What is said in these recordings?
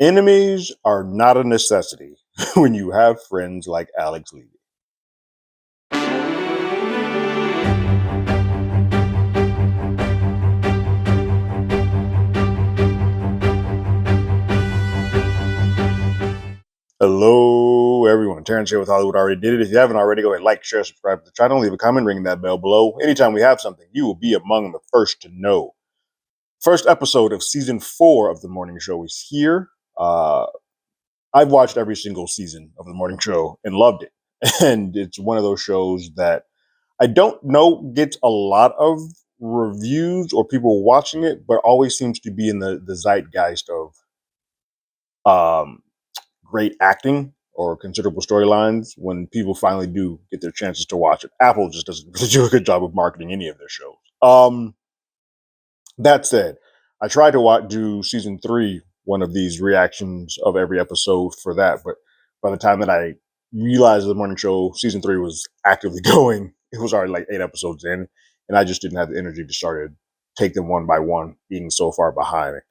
Enemies are not a necessity when you have friends like Alex Levy. Hello, everyone. Terrence here with Hollywood Already Did It. If you haven't already, go ahead, like, share, subscribe to the channel, leave a comment, ring that bell below. Anytime we have something, you will be among the first to know. First episode of season 4 of the morning show is here. I've watched every single season of the morning show and loved it. And it's one of those shows that I don't know gets a lot of reviews or people watching it, but always seems to be in the zeitgeist of um, great acting or considerable storylines when people finally do get their chances to watch it. Apple just doesn't really do a good job of marketing any of their shows. That said, I tried to do season 3, one of these reactions of every episode for that, but by the time that I realized the morning show season 3 was actively going, it was already like 8 episodes in, and I just didn't have the energy to start to take them one by one, being so far behind.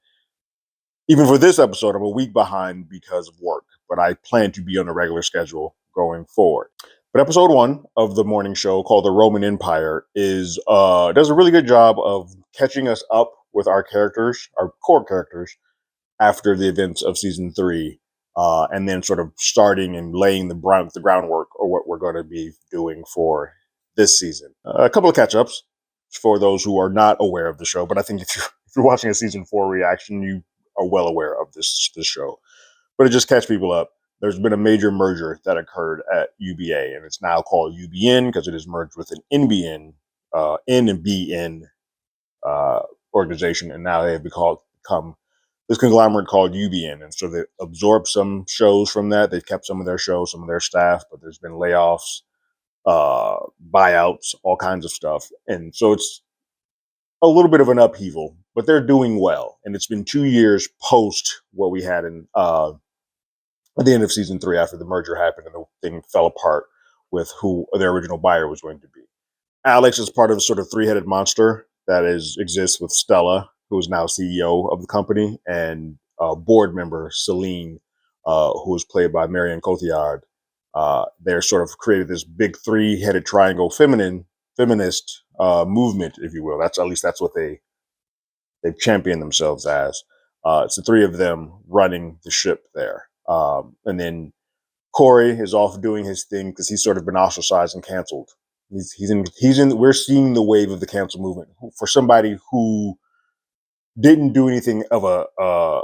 Even for this episode, I'm a week behind because of work, but I plan to be on a regular schedule going forward. But episode 1 of the morning show, called The Roman Empire, does a really good job of catching us up with our characters, our core characters, after the events of season 3, and then sort of starting and laying the groundwork or what we're going to be doing for this season. A couple of catch-ups for those who are not aware of the show, but I think if you're watching a season 4 reaction, you are well aware of this show. But to just catch people up, there's been a major merger that occurred at UBA, and it's now called UBN because it is merged with an NBN, N and BN organization, and now they have become this conglomerate called UBN. And so they absorbed some shows from that. They've kept some of their shows, some of their staff, but there's been layoffs, buyouts, all kinds of stuff. And so it's a little bit of an upheaval, but they're doing well. And it's been 2 years post what we had in at the end of season 3 after the merger happened and the thing fell apart with who their original buyer was going to be. Alex is part of a sort of 3-headed monster that exists with Stella, who is now CEO of the company, and board member Celine, who is played by Marion Cotillard. They're sort of created this big 3-headed triangle feminist movement, if you will. That's what they've championed themselves as. It's the 3 of them running the ship there. And then Corey is off doing his thing because he's sort of been ostracized and canceled. We're seeing the wave of the cancel movement for somebody who didn't do anything of a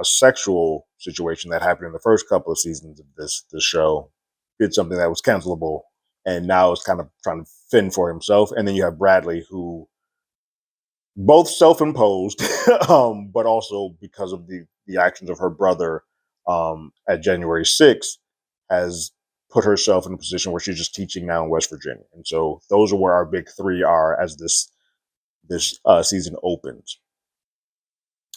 sexual situation that happened in the first couple of seasons of this show. Did something that was cancelable, and now is kind of trying to fend for himself. And then you have Bradley, who both self-imposed, but also because of the actions of her brother at January 6th, has put herself in a position where she's just teaching now in West Virginia. And so those are where our big 3 are as this season opens.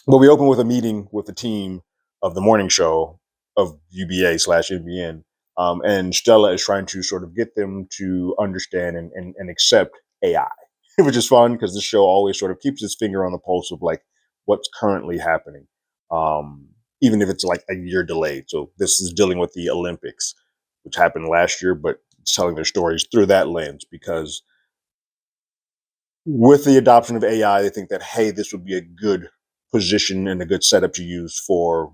But we open with a meeting with the team of the morning show of UBA/NBN, and Stella is trying to sort of get them to understand and accept AI, which is fun because this show always sort of keeps its finger on the pulse of like what's currently happening, even if it's like a year delayed. So this is dealing with the Olympics, which happened last year, but it's telling their stories through that lens because with the adoption of AI, they think that, hey, this would be a good position and a good setup to use for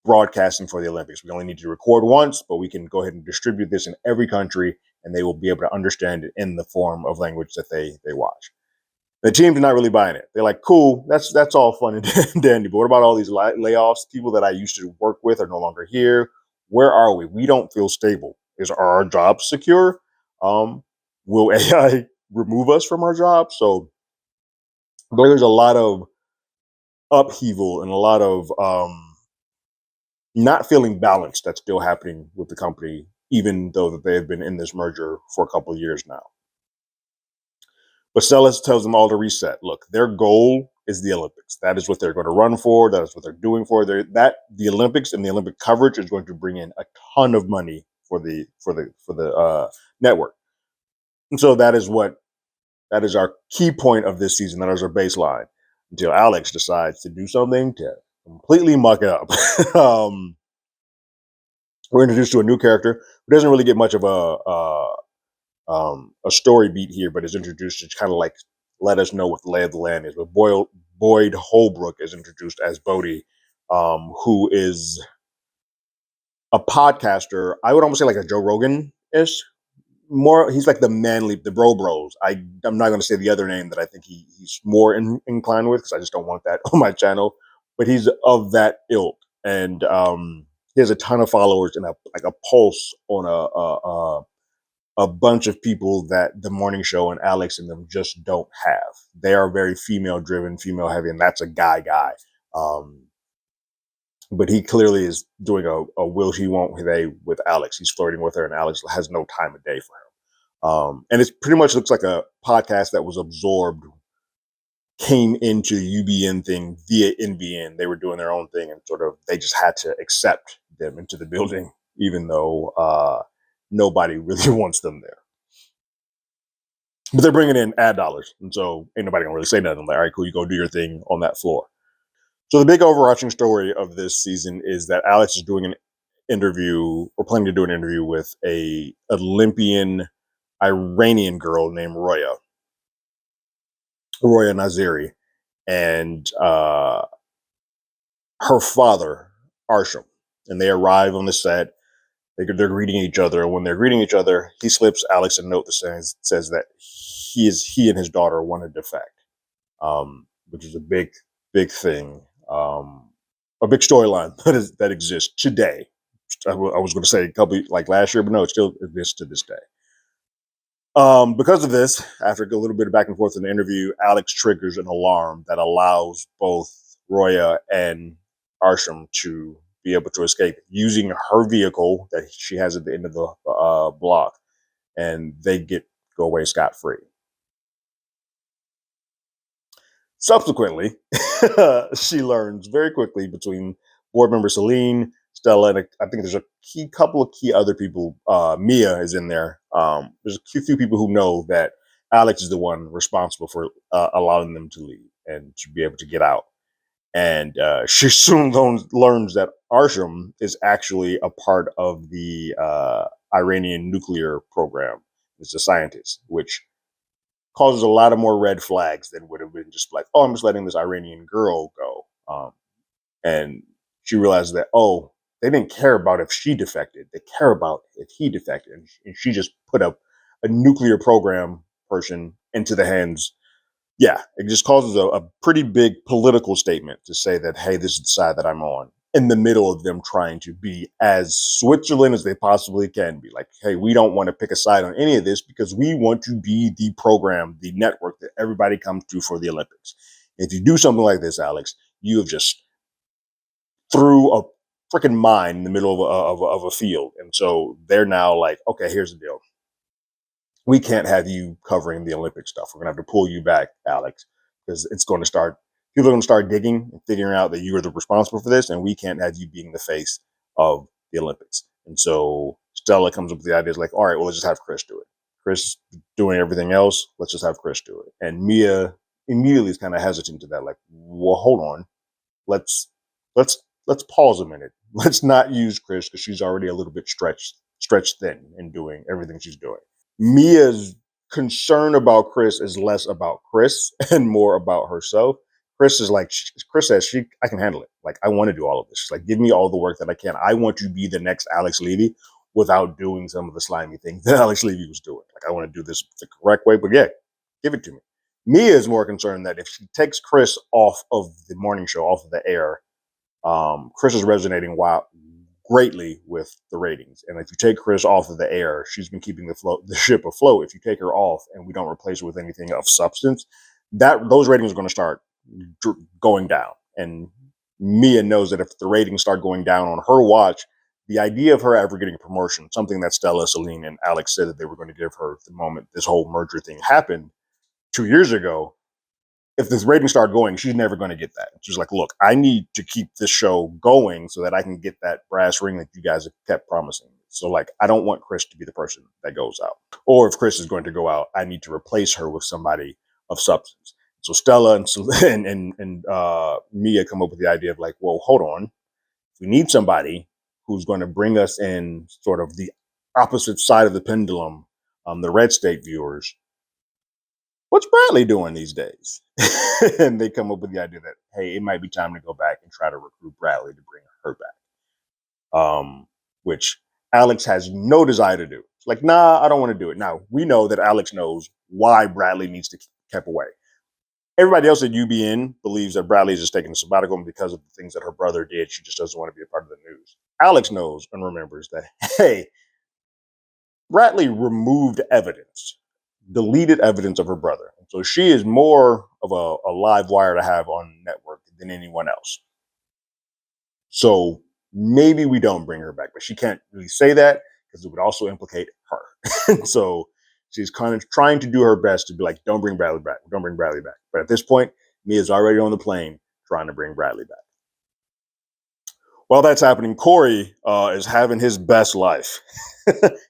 broadcasting for the Olympics. We only need to record once, but we can go ahead and distribute this in every country, and they will be able to understand it in the form of language that they watch. The team's not really buying it. They're like, cool, that's all fun and dandy, but what about all these layoffs? People that I used to work with are no longer here. Where are we? We don't feel stable. Are our jobs secure? Will AI remove us from our jobs? So there's a lot of upheaval and a lot of not feeling balanced that's still happening with the company, even though that they have been in this merger for a couple of years now. But Stella tells them all to reset. Look, their goal is the Olympics. That is what they're going to run for. That is what they're doing for. The Olympics and the Olympic coverage is going to bring in a ton of money for the network. And so that is our key point of this season. That is our baseline. Until Alex decides to do something to completely muck it up. We're introduced to a new character who doesn't really get much of a story beat here, but is introduced to kind of like let us know what the lay of the land is. But Boyd Holbrook is introduced as Bodie, who is a podcaster. I would almost say like a Joe Rogan ish. More, he's like the manly, the bros. I'm not going to say the other name that I think he's more inclined with because I just don't want that on my channel. But he's of that ilk, and he has a ton of followers and a pulse on a bunch of people that the morning show and Alex and them just don't have. They are very female driven, female heavy, and that's a guy. Um, but he clearly is doing a will he won't they with Alex. He's flirting with her, and Alex has no time of day for him. And it pretty much looks like a podcast that was absorbed, came into the UBN thing via NBN. They were doing their own thing, and sort of they just had to accept them into the building, even though nobody really wants them there. But they're bringing in ad dollars, and so ain't nobody gonna really say nothing. Like, all right, cool, you go do your thing on that floor. So the big overarching story of this season is that Alex is doing an interview, or planning to do an interview with a Olympian Iranian girl named Roya Naziri, and her father Arsham, and they arrive on the set. They're greeting each other, and when they're greeting each other, he slips Alex a note that says that he and his daughter want to defect, which is a big thing, a big storyline that exists today. I was going to say a couple like last year, but no, it still exists to this day. Because of this, after a little bit of back and forth in the interview, Alex triggers an alarm that allows both Roya and Arsham to be able to escape using her vehicle that she has at the end of the block, and they go away scot-free. Subsequently, she learns very quickly between board member Celine, Stella, and I think there's a couple of key other people. Mia is in there. There's a few people who know that Alex is the one responsible for allowing them to leave and to be able to get out. And she soon learns that Arsham is actually a part of the Iranian nuclear program. It's a scientist, which causes a lot of more red flags than would have been just like, oh, I'm just letting this Iranian girl go. And she realizes that, oh, they didn't care about if she defected. They care about if he defected. And she just put a nuclear program person into the hands. Yeah, it just causes a pretty big political statement to say that, hey, this is the side that I'm on, in the middle of them trying to be as Switzerland as they possibly can be. Like, hey, we don't want to pick a side on any of this because we want to be the program, the network that everybody comes to for the Olympics. If you do something like this, Alex, you have just threw a freaking mine in the middle of a field. And so they're now like, okay, here's the deal. We can't have you covering the Olympic stuff. We're going to have to pull you back, Alex, because it's going to start, people are going to start digging and figuring out that you are the responsible for this, and we can't have you being the face of the Olympics. And so Stella comes up with the idea, like, all right, well, let's just have Chris do it. Chris doing everything else, let's just have Chris do it. And Mia immediately is kind of hesitant to that, like, well, hold on. Let's pause a minute. Let's not use Chris because she's already a little bit stretched thin in doing everything she's doing. Mia's concern about Chris is less about Chris and more about herself. Chris says, I can handle it. Like, I want to do all of this. She's like, give me all the work that I can. I want to be the next Alex Levy without doing some of the slimy things that Alex Levy was doing. Like, I want to do this the correct way, but yeah, give it to me. Mia is more concerned that if she takes Chris off of the morning show, off of the air, Chris is resonating greatly with the ratings. And if you take Chris off of the air, she's been keeping the ship afloat. If you take her off and we don't replace her with anything of substance, those ratings are going to start going down. And Mia knows that if the ratings start going down on her watch, the idea of her ever getting a promotion, something that Stella, Celine, and Alex said that they were going to give her the moment this whole merger thing happened 2 years ago, if this rating started going, she's never going to get that. She's like, look, I need to keep this show going so that I can get that brass ring that you guys have kept promising. So, like, I don't want Chris to be the person that goes out. Or if Chris is going to go out, I need to replace her with somebody of substance. So Stella and Mia come up with the idea of like, well, hold on, we need somebody who's going to bring us in sort of the opposite side of the pendulum, the red state viewers. What's Bradley doing these days? And they come up with the idea that, hey, it might be time to go back and try to recruit Bradley to bring her back, which Alex has no desire to do. It's like, nah, I don't want to do it. Now, we know that Alex knows why Bradley needs to be kept away. Everybody else at UBN believes that Bradley is just taking a sabbatical, and because of the things that her brother did, she just doesn't want to be a part of the news. Alex knows and remembers that, hey, Bradley removed evidence, deleted evidence of her brother. So she is more of a live wire to have on network than anyone else. So maybe we don't bring her back, but she can't really say that because it would also implicate her. So she's kind of trying to do her best to be like, don't bring Bradley back. Don't bring Bradley back. But at this point, Mia's already on the plane trying to bring Bradley back. While that's happening, Corey is having his best life.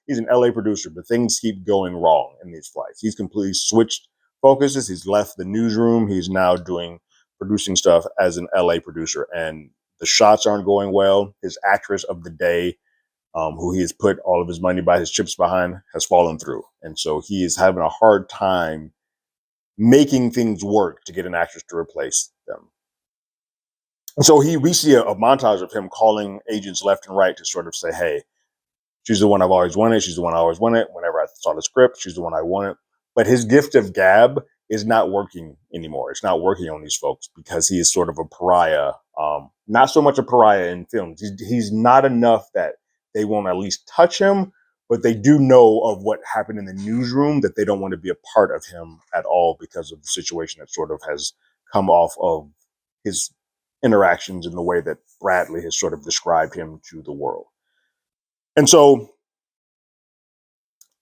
He's an LA producer, but things keep going wrong in these flights. He's completely switched focuses. He's left the newsroom. He's now doing producing stuff as an LA producer, and the shots aren't going well. His actress of the day, who he has put all of his money by his chips behind, has fallen through, and so he is having a hard time making things work to get an actress to replace them. So we see a montage of him calling agents left and right to sort of say, hey, she's the one I've always wanted. She's the one I always wanted. Whenever I saw the script, she's the one I wanted. But his gift of gab is not working anymore. It's not working on these folks because he is sort of a pariah. Not so much a pariah in films. He's not enough that they won't at least touch him, but they do know of what happened in the newsroom that they don't want to be a part of him at all because of the situation that sort of has come off of his interactions in the way that Bradley has sort of described him to the world. And so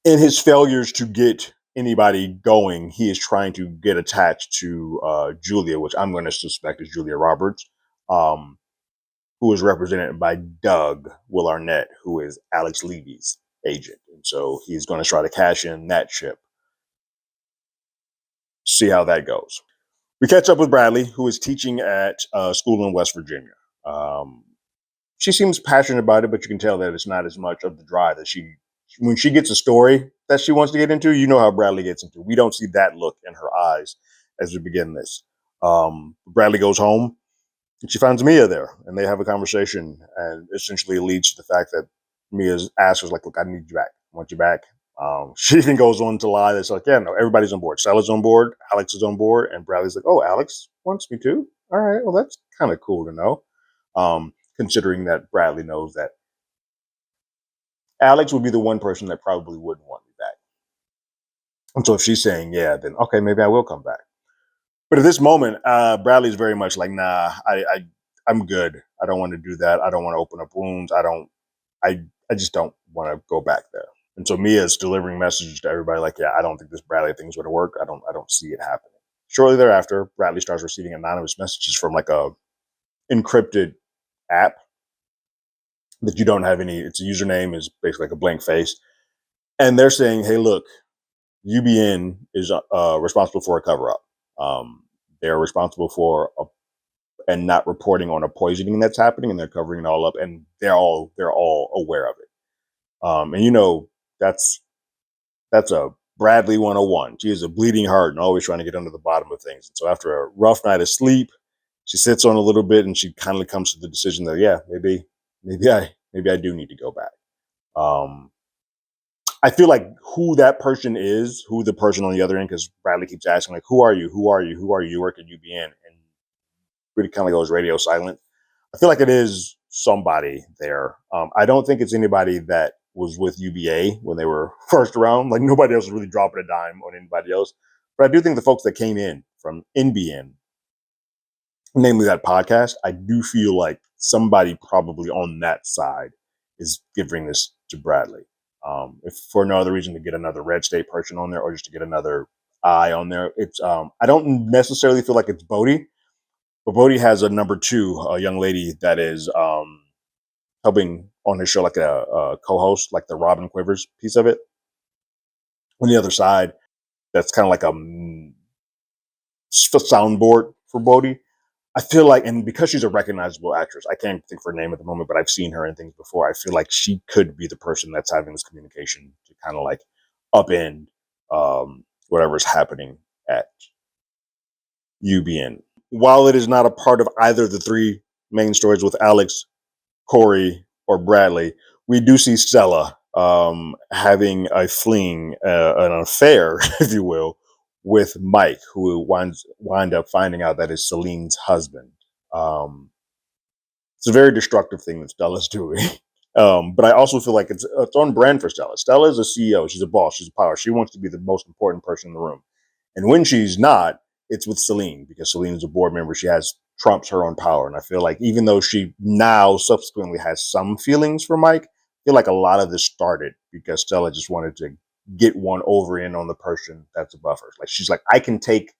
in his failures to get anybody going, he is trying to get attached to Julia, which I'm going to suspect is Julia Roberts, who is represented by Doug Will Arnett, who is Alex Levy's agent. And so he's going to try to cash in that chip. See how that goes. We catch up with Bradley, who is teaching at a school in West Virginia. She seems passionate about it, but you can tell that it's not as much of the drive that when she gets a story that she wants to get into, you know how Bradley gets into. We don't see that look in her eyes as we begin this. Bradley goes home and she finds Mia there, and they have a conversation, and essentially it leads to the fact that Mia's asks her, like, look, I need you back. I want you back. She even goes on to lie. That's like, yeah, no, everybody's on board. Stella's on board. Alex is on board. And Bradley's like, oh, Alex wants me too? All right, well, that's kind of cool to know. Considering that Bradley knows that Alex would be the one person that probably wouldn't want me back. And so if she's saying, yeah, then okay, maybe I will come back. But at this moment, Bradley's very much like, nah, I'm good. I don't want to do that. I don't want to open up wounds. I just don't want to go back there. And so Mia is delivering messages to everybody like, yeah, I don't think this Bradley thing's going to work. I don't see it happening. Shortly thereafter, Bradley starts receiving anonymous messages from like a encrypted app that you don't have any. It's a username is basically like a blank face, and they're saying, hey, look, UBN is responsible for a cover up. They're responsible for and not reporting on a poisoning that's happening, and they're covering it all up, and they're all aware of it. And you know that's a Bradley 101. She is a bleeding heart and always trying to get under the bottom of things. And so after a rough night of sleep, she sits on a little bit and she kind of comes to the decision that, yeah, maybe I do need to go back. I feel like who that person is, who the person on the other end, because Bradley keeps asking, like, who are you? Who are you? Who are you? You work at UBN. And really kind of goes radio silent. I feel like it is somebody there. I don't think it's anybody that was with UBA when they were first around. Like nobody else is really dropping a dime on anybody else. But I do think the folks that came in from NBN, namely that podcast, I do feel like somebody probably on that side is giving this to Bradley. If for no other reason to get another red state person on there or just to get another eye on there. It's I don't necessarily feel like it's Bodie, but Bodie has a number two, a young lady that is helping on his show, like a co-host, like the Robin Quivers piece of it. On the other side, that's kind of like soundboard for Bodhi. I feel like, and because she's a recognizable actress, I can't think of her name at the moment, but I've seen her in things before. I feel like she could be the person that's having this communication to kind of like upend whatever's happening at UBN. While it is not a part of either of the three main stories with Alex, Corey, or Bradley, we do see Stella having a fling, an affair, if you will, with Mike, who wind up finding out that is Celine's husband. Um, it's a very destructive thing that Stella's doing. But I also feel like it's on brand for Stella. Stella is a CEO. She's a boss. She's a power. She wants to be the most important person in the room. And when she's not, it's with Celine because Celine is a board member. She has trumps her own power. And I feel like even though she now subsequently has some feelings for Mike, I feel like a lot of this started because Stella just wanted to get one over in on the person that's above her. Like she's like, I can take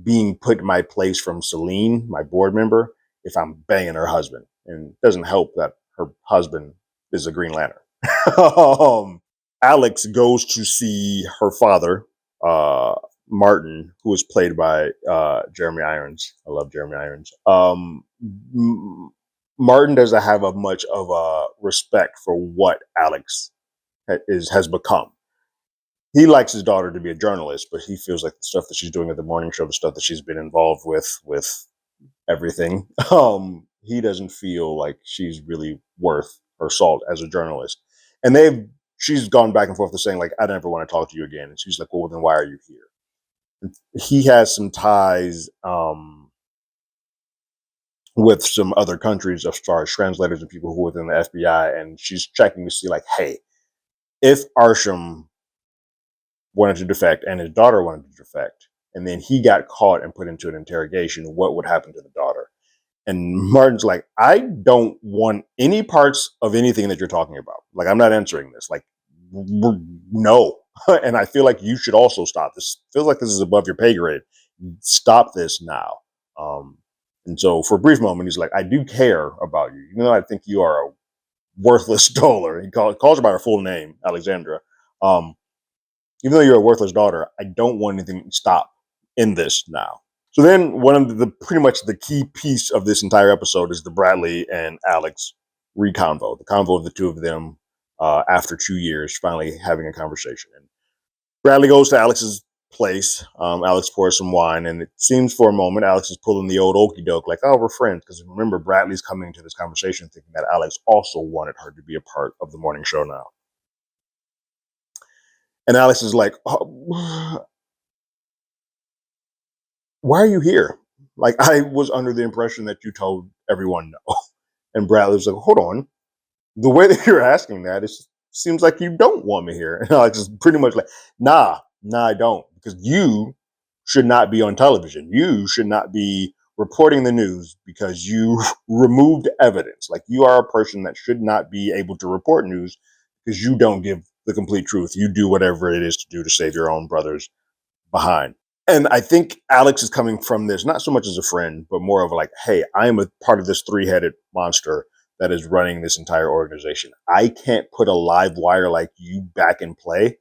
being put in my place from Celine, my board member, if I'm banging her husband. And it doesn't help that her husband is a Green Lantern. Alex goes to see her father, uh, Martin, who was played by Jeremy Irons. I love Jeremy Irons. Martin doesn't have a much of a respect for what Alex has become. He likes his daughter to be a journalist, but he feels like the stuff that she's doing at the morning show, the stuff that she's been involved with everything, he doesn't feel like she's really worth her salt as a journalist. And she's gone back and forth to saying like, I never want to talk to you again. And she's like, well, then why are you here? And he has some ties with some other countries as far as translators and people who are within the FBI. And she's checking to see like, hey, if Arsham wanted to defect and his daughter wanted to defect, and then he got caught and put into an interrogation, what would happen to the daughter? And Martin's like, I don't want any parts of anything that you're talking about. Like, I'm not answering this. Like, no. And I feel like you should also stop. This feels like this is above your pay grade. Stop this now. And so for a brief moment, he's like, I do care about you, even though I think you are a worthless dollar. He calls her by her full name, Alexandra. Even though you're a worthless daughter, I don't want anything to stop in this now. So then one of the pretty much the key piece of this entire episode is the Bradley and Alex reconvo, the convo of the two of them after 2 years, finally having a conversation. And Bradley goes to Alex's place. Alex pours some wine, and it seems for a moment Alex is pulling the old okey doke, like, oh, we're friends. Because remember, Bradley's coming to this conversation thinking that Alex also wanted her to be a part of the morning show now. And Alex is like, oh, why are you here? Like, I was under the impression that you told everyone no. And Bradley was like, hold on. The way that you're asking that seems like you don't want me here. And I just pretty much like, nah, I don't. Because you should not be on television. You should not be reporting the news because you removed evidence. Like, you are a person that should not be able to report news because you don't give the complete truth. You do whatever it is to do to save your own brothers behind. And I think Alex is coming from this, not so much as a friend, but more of like, hey, I am a part of this three-headed monster that is running this entire organization. I can't put a live wire like you back in play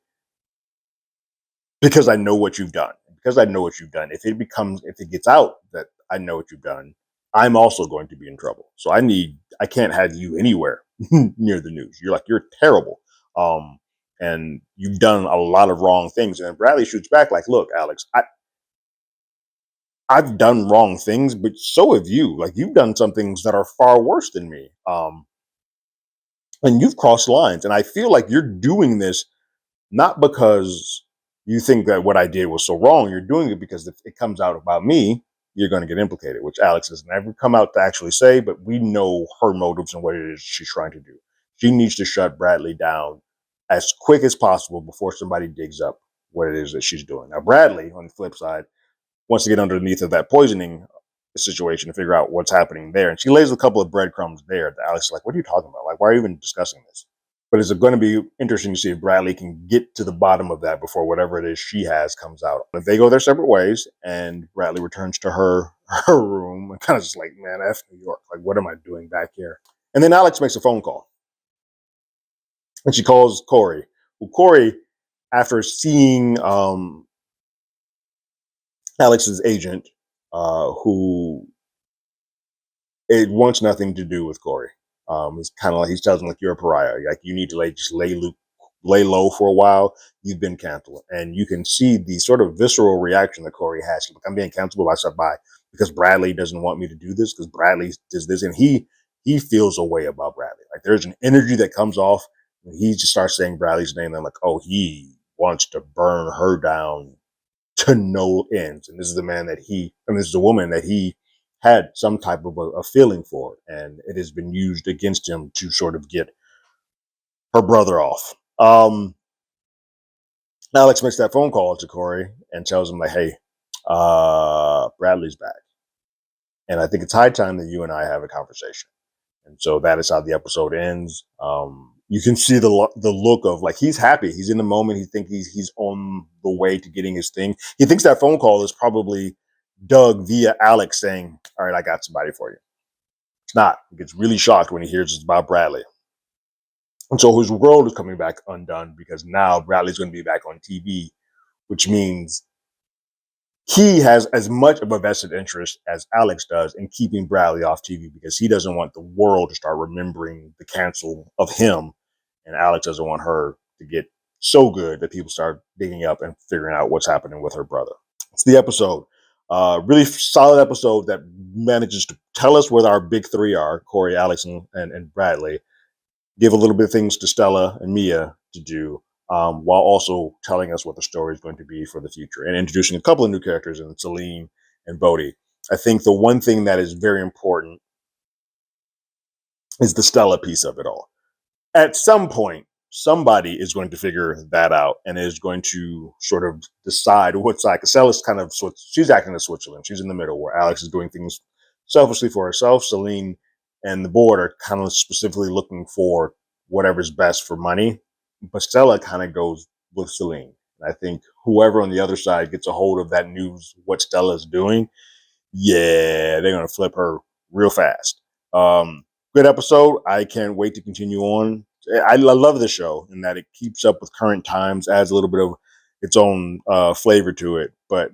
because I know what you've done. Because I know what you've done. If it gets out that I know what you've done, I'm also going to be in trouble. So I can't have you anywhere near the news. You're terrible. And you've done a lot of wrong things. And Bradley shoots back like, look, Alex, I've done wrong things, but so have you. Like, you've done some things that are far worse than me. And you've crossed lines. And I feel like you're doing this not because you think that what I did was so wrong. You're doing it because if it comes out about me, you're going to get implicated, which Alex has never come out to actually say, but we know her motives and what it is she's trying to do. She needs to shut Bradley down as quick as possible before somebody digs up what it is that she's doing. Now, Bradley, on the flip side, wants to get underneath of that poisoning situation to figure out what's happening there. And she lays a couple of breadcrumbs there. Alex is like, what are you talking about? Like, why are you even discussing this? But it's going to be interesting to see if Bradley can get to the bottom of that before whatever it is she has comes out. If they go their separate ways and Bradley returns to her room and kind of just like, man, F New York. Like, what am I doing back here? And then Alex makes a phone call. And she calls Corey. Well, Corey, after seeing Alex's agent, who it wants nothing to do with Corey. He's kind of like, he tells him like, you're a pariah. Like, you need to lay low for a while. You've been canceled, and you can see the sort of visceral reaction that Corey has. Like, I'm being canceled by because Bradley doesn't want me to do this, because Bradley does this, and he feels a way about Bradley. Like, there's an energy that comes off when he just starts saying Bradley's name. And like, oh, he wants to burn her down to no ends. And this is the man that this is a woman that he had some type of a feeling for, and it has been used against him to sort of get her brother off. Alex makes that phone call to Corey and tells him like, "Hey, Bradley's back, and I think it's high time that you and I have a conversation." And so that is how the episode ends. You can see the look of like, he's happy, he's in the moment. He thinks he's on the way to getting his thing. He thinks that phone call is probably Doug via Alex saying, "All right, I got somebody for you." It's not. He gets really shocked when he hears it's about Bradley. And so his world is coming back undone because now Bradley's going to be back on TV, which means he has as much of a vested interest as Alex does in keeping Bradley off TV, because he doesn't want the world to start remembering the cancel of him. And Alex doesn't want her to get so good that people start digging up and figuring out what's happening with her brother. It's the episode. Really solid episode that manages to tell us what our big three are: Corey, Alex, and Bradley. Give a little bit of things to Stella and Mia to do, while also telling us what the story is going to be for the future, and introducing a couple of new characters in Celine and Bodhi. I think the one thing that is very important is the Stella piece of it all. At some point, somebody is going to figure that out and is going to sort of decide what side. Stella's kind of, she's acting as Switzerland. She's in the middle, where Alex is doing things selfishly for herself. Celine and the board are kind of specifically looking for whatever's best for money. But Stella kind of goes with Celine. And I think whoever on the other side gets a hold of that news, what Stella's doing, yeah, they're going to flip her real fast. Good episode. I can't wait to continue on. I love the show in that it keeps up with current times, adds a little bit of its own flavor to it. But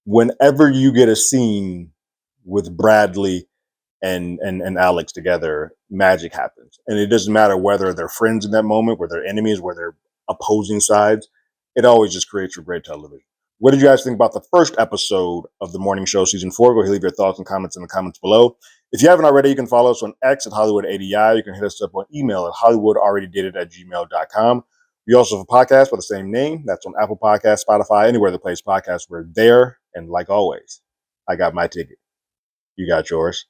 whenever you get a scene with Bradley and Alex together, magic happens. And it doesn't matter whether they're friends in that moment, whether they're enemies, whether they're opposing sides. It always just creates for great television. What did you guys think about the first episode of the morning show, season 4? Go ahead and leave your thoughts and comments in the comments below. If you haven't already, you can follow us on X at HollywoodADI. You can hit us up on email at HollywoodAlreadyDidIt@gmail.com. We also have a podcast by the same name. That's on Apple Podcasts, Spotify, anywhere that plays podcasts. We're there. And like always, I got my ticket. You got yours.